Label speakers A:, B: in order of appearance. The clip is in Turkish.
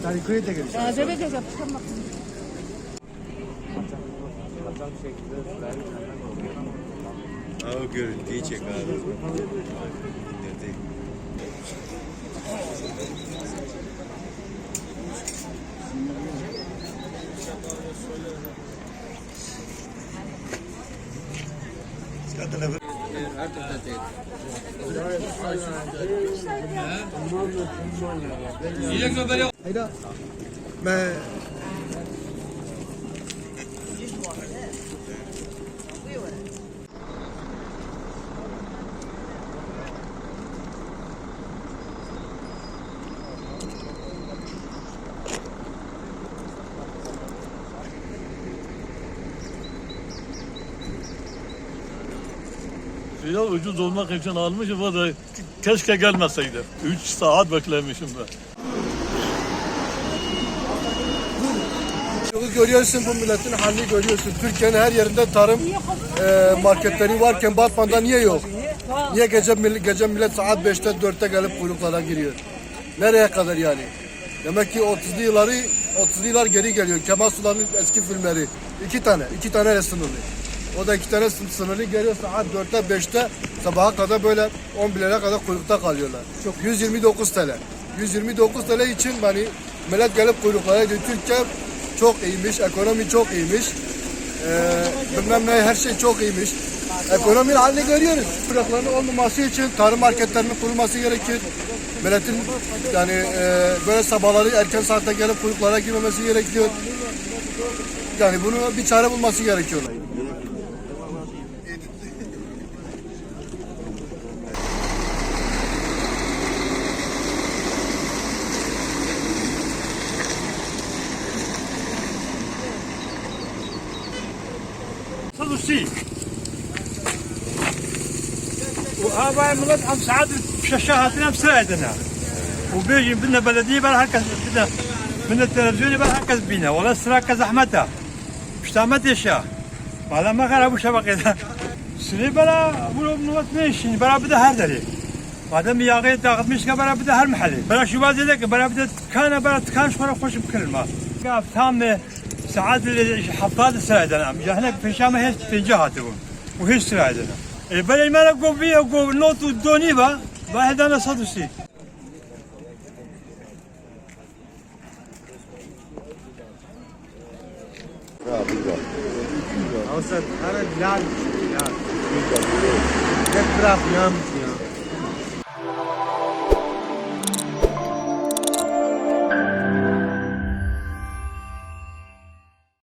A: 나 그래 되겠어.
B: 아, 저래 되게 참 막.
C: O görüntüyü çek abi. İndirdik.
A: هيدا ما
D: Ya ucuz olmak için almışım o da keşke gelmeseydi. 3 saat beklemişim ben.
A: görüyorsun, bu milletin halini görüyorsun. Türkiye'nin her yerinde tarım marketleri varken Batman'da niye yok? Niye gece millet saat 5'te 4'te gelip kuyruklara giriyor? Nereye kadar yani? Demek ki 30'lu yıllar geri geliyor. Kemal Sunal'ın eski filmleri. iki tane sınırlı. O da 2 tane sınırlı geliyor saat 4'te 5'te sabaha kadar böyle 11'lere kadar kuyrukta kalıyorlar. 129 TL. 129 TL için hani millet gelip kuyruklara gidiyor. Türkiye çok iyiymiş, ekonomi çok iyiymiş. Bilmem ne, her şey çok iyiymiş. Ekonominin halini görüyoruz. Kuyrukların olmaması için tarım marketlerinin kurulması gerekir. Milletin yani böyle sabahları erken saatte gelip kuyruklara girmemesi gerekiyor. Yani bunu bir çare bulması gerekiyor.
D: صدوسي وآباء ملت عم سعاد بشاشاتنا بساعدنا وبيجي بدنا بلدية بلا هركز بدنا من التلفزيون بلا هركز بينا ولا سراك زحمتها مش تعمد يشا ما ما خربوا شبكة سني بلا ولو بنوت ماشي بلا بده هر دليل بعدين ياغي تاخذ مش بلا بده هر محلي بلا شو بعد ذلك بلا بده كان شو خوش بكل ما قاف تام ساعات حفاظ ساعدنا هنا في الشام هي تنجهاتهم وهي ساعدنا بلا ما نقول فيها وقول نوت ودوني با واحد انا صدوسي
A: أوسط أنا بلاد بلاد. يكره يوم